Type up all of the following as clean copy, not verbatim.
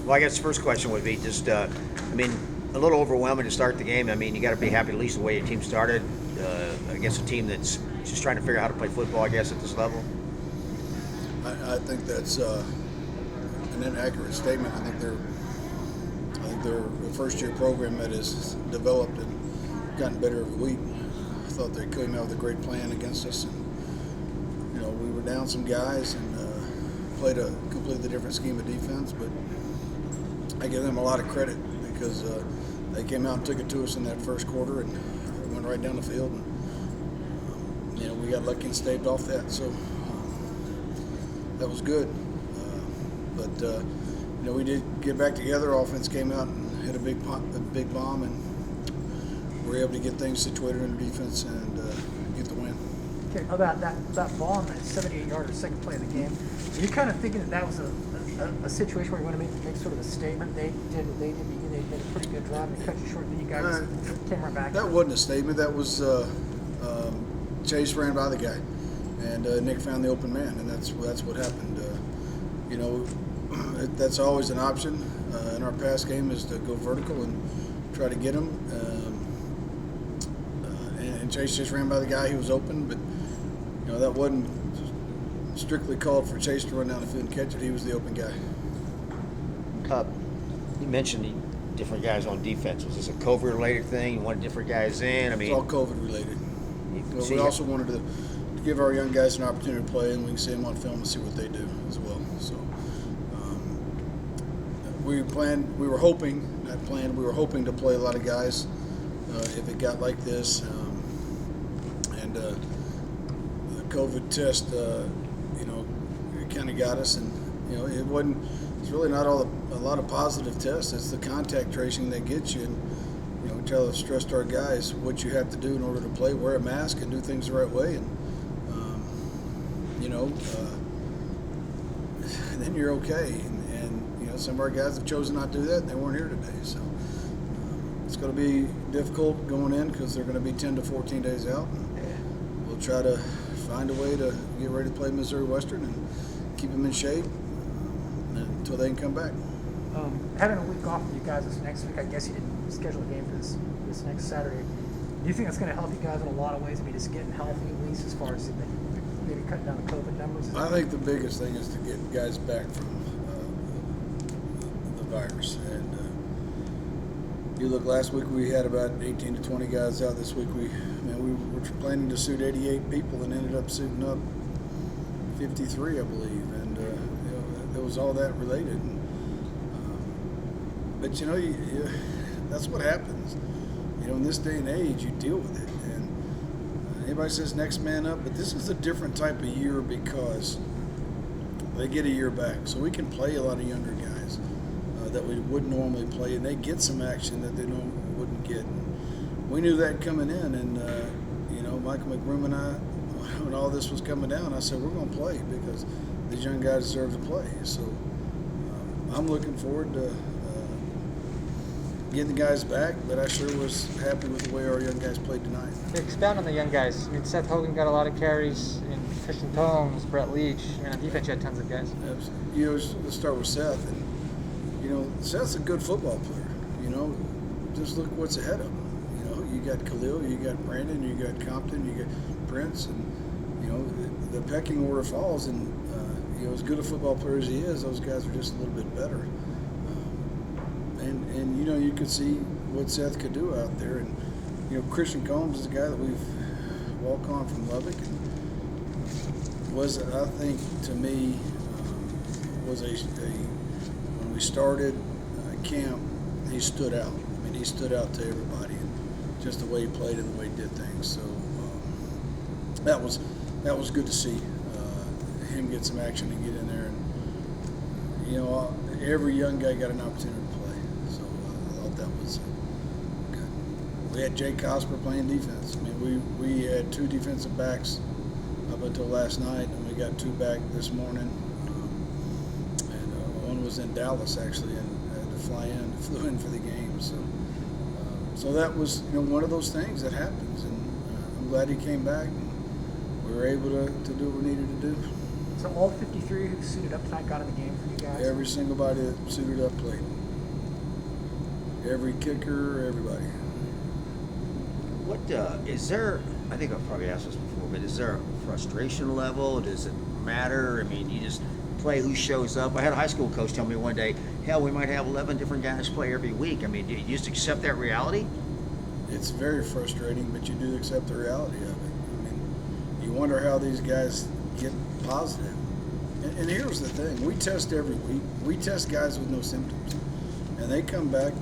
Well, I guess the first question would be just, I mean, a little overwhelming to start the game. I mean, you got to be happy at least the way your team started against a team that's just trying to figure out how to play football, I guess, at this level. I think that's an inaccurate statement. I think they're a first-year program that has developed and gotten better every week. I thought they came out with a great plan against us, and we were down some guys and played a completely different scheme of defense. But I give them a lot of credit because they came out and took it to us in that first quarter and went right down the field. And we got lucky and staved off that. So that was good. But we did get back together. Offense came out and hit a big bomb, and we were able to get things situated in defense and get the win. Okay, about that bomb, that 78-yarder second play of the game, are you kind of thinking that was a situation where you want to make sort of a statement? They did what they did, but they did a pretty good job and cut you short, then you guys came right back? That wasn't a statement. That was Chase ran by the guy, and Nick found the open man, and that's what happened. That's always an option in our pass game, is to go vertical and try to get him. And Chase just ran by the guy. He was open, but that wasn't strictly called for Chase to run down the field and catch it. He was the open guy. You mentioned the different guys on defense. Was this a COVID-related thing? You wanted different guys in? I mean, it's all COVID-related. We also wanted to give our young guys an opportunity to play, and we can see them on film and see what they do as well. So we were hoping to play a lot of guys if it got like this. And the COVID test, it kind of got us, and it's really not a lot of positive tests. It's the contact tracing that gets you. And we try to stress to our guys what you have to do in order to play: wear a mask and do things the right way, and then you're okay. And some of our guys have chosen not to do that, and they weren't here today. So it's going to be difficult going in because they're going to be 10 to 14 days out. And we'll try to find a way to get ready to play Missouri Western and keep them in shape until they can come back. Having a week off for you guys this next week, I guess you didn't schedule a game for this next Saturday. Do you think that's going to help you guys in a lot of ways? I mean, just getting healthy, at least as far as maybe cutting down the COVID numbers? I think the biggest thing is to get guys back from the virus. And you look, last week we had about 18 to 20 guys out. This week we were planning to suit 88 people and ended up suiting up 53, I believe. And there was all that related. But that's what happens. In this day and age, you deal with it. And anybody says next man up, but this is a different type of year because they get a year back. So we can play a lot of younger guys that we wouldn't normally play, and they get some action that they normally wouldn't get. And we knew that coming in, and Michael McBroom and I, when all this was coming down, I said we're going to play because these young guys deserve to play. So I'm looking forward to getting the guys back, but I sure was happy with the way our young guys played tonight. Expound on the young guys. I mean, Seth Hogan got a lot of carries, and Christian Tomes, Brett Leach. I mean, on defense, you had tons of guys. Let's start with Seth. And Seth's a good football player. Just look what's ahead of him. You got Khalil, you got Brandon, you got Compton, you got Prince, and the pecking order falls. And as good a football player as he is, those guys are just a little bit better. And you could see what Seth could do out there. And Christian Combs is a guy that we've walked on from Lubbock, and was, I think, to me, was when we started camp, he stood out. I mean, he stood out to everybody, and just the way he played and the way he did things. So that was good to see him get some action and get in there. And every young guy got an opportunity to play. So I thought that was good. We had Jake Cosper playing defense. I mean, we had two defensive backs up until last night, and we got two back this morning. And one was in Dallas actually, and had to flew in for the game. So that was one of those things that happens, and I'm glad he came back. And we were able to do what we needed to do. So all 53 who suited up tonight got in the game for you guys? Every single body that suited up played. Every kicker, everybody. What is there? I think I've probably asked this before, but is there a frustration level? Does it matter? I mean, you just play who shows up. I had a high school coach tell me one day, hell, we might have 11 different guys play every week. I mean, do you just accept that reality? It's very frustrating, but you do accept the reality of it. I mean, you wonder how these guys get positive. And here's the thing: we test every week. We test guys with no symptoms, and they come back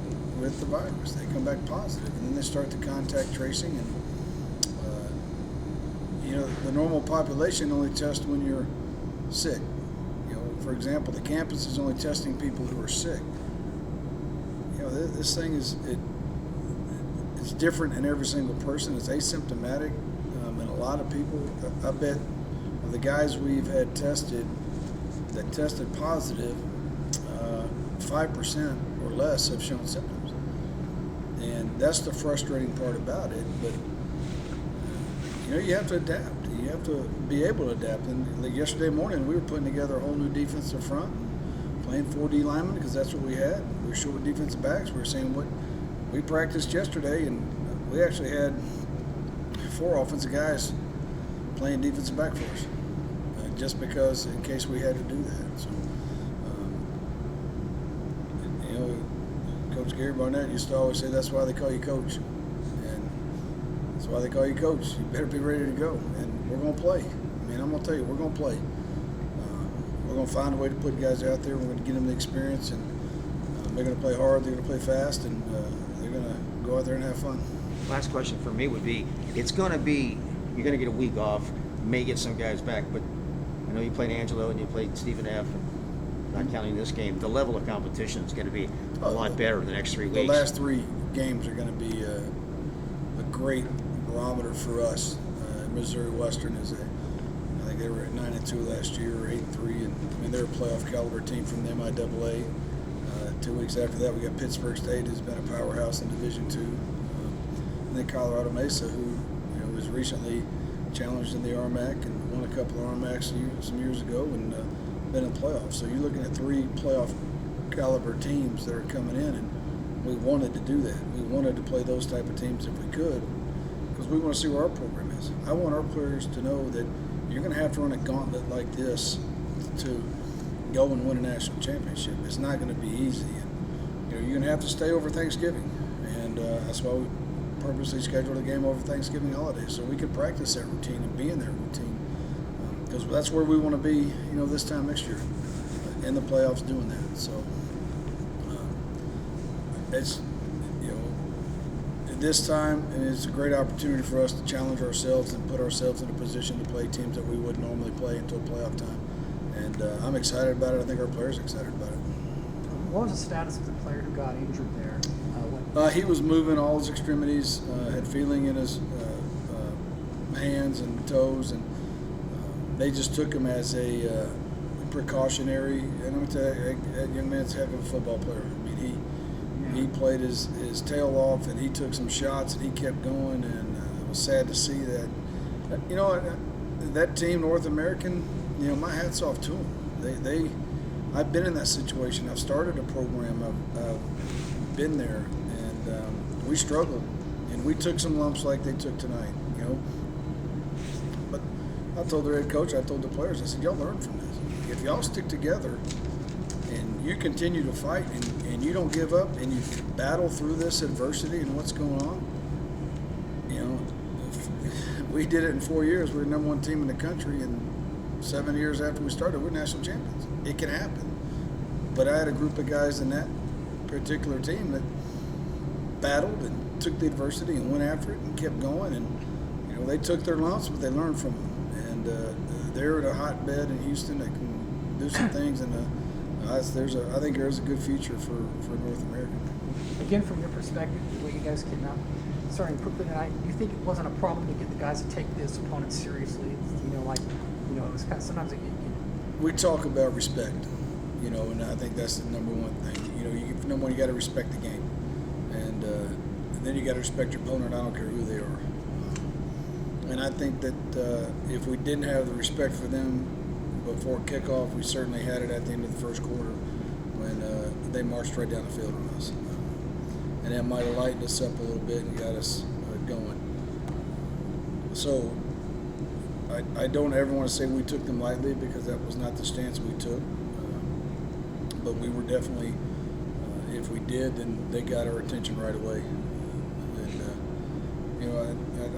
with the virus. They come back positive, and then they start the contact tracing. And the normal population only tests when you're sick. For example, the campus is only testing people who are sick. This thing it's different in every single person. It's asymptomatic, and a lot of people. I bet of the guys we've had tested that tested positive, 5% or less have shown symptoms, and that's the frustrating part about it. But you have to adapt. You have to be able to adapt. And like yesterday morning, we were putting together a whole new defensive front, playing 4D linemen because that's what we had. We were short defensive backs. We were saying what we practiced yesterday, and we actually had 4 offensive guys playing defensive back for us, just because in case we had to do that. So, Coach Gary Barnett used to always say that's why they call you coach, and that's why they call you coach. You better be ready to go, and we're going to play. I mean, I'm going to tell you, we're going to play. We're going to find a way to put guys out there. We're going to get them the experience, and they're going to play hard. They're going to play fast, and they're going to go out there and have fun. Last question for me would be: you're going to get a week off. You may get some guys back, but I know you played Angelo and you played Stephen F. And not counting this game, the level of competition is going to be a lot better the next 3 weeks. The last 3 games are going to be a great barometer for us. Missouri Western I think they were at 9-2 last year, or 8-3, and I mean they're a playoff caliber team from the MIAA. 2 weeks after that, we got Pittsburgh State, who's been a powerhouse in Division II, and then Colorado Mesa, who was recently challenged in the RMAC and won a couple of RMACs some years ago, and been in playoffs. So you're looking at 3 playoff caliber teams that are coming in, and we wanted to do that. We wanted to play those type of teams if we could, because we want to see where our program is. I want our players to know that you're going to have to run a gauntlet like this to go and win a national championship. It's not going to be easy. And, you're going to have to stay over Thanksgiving, and that's why we purposely scheduled a game over Thanksgiving holiday, so we could practice that routine and be in that routine, because that's where we want to be, this time next year, in the playoffs doing that. So it's, at this time, and it's a great opportunity for us to challenge ourselves and put ourselves in a position to play teams that we wouldn't normally play until playoff time. And I'm excited about it. I think our players are excited about it. What was the status of the player who got injured there? He was moving all his extremities, had feeling in his hands and toes, and they just took him as a precautionary. And I'm going to tell you, that young man's a heck of a football player. I mean, he played his tail off, and he took some shots, and he kept going, and it was sad to see that. That team, North American, my hat's off to them. I've been in that situation. I've started a program. I've been there, and we struggled, and we took some lumps like they took tonight, But I told the head coach, I told the players, I said, y'all learn from this. If y'all stick together and you continue to fight and you don't give up and you battle through this adversity and what's going on, we did it in 4 years. We're the #1 team in the country, and 7 years after we started, we're national champions. It can happen. But I had a group of guys in that particular team that battled and took the adversity and went after it and kept going. And they took their lumps, but they learned from them. And they're at a hotbed in Houston that can do some things. And I think there's a good future for North America. Again, from your perspective, the way you guys came out, starting quickly tonight, do you think it wasn't a problem to get the guys to take this opponent seriously? It was kind of sometimes we talk about respect, and I think that's the #1 thing. Number one, you got to respect the game, and then you got to respect your opponent. I don't care who they are. And I think that if we didn't have the respect for them, before kickoff. We certainly had it at the end of the first quarter when they marched right down the field on us. And that might have lightened us up a little bit and got us going. So I don't ever want to say we took them lightly, because that was not the stance we took. But we were definitely, if we did, then they got our attention right away.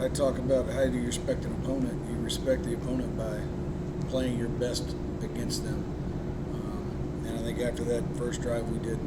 I talk about how do you respect an opponent. You respect the opponent by playing your best against them. And I think after that first drive we did.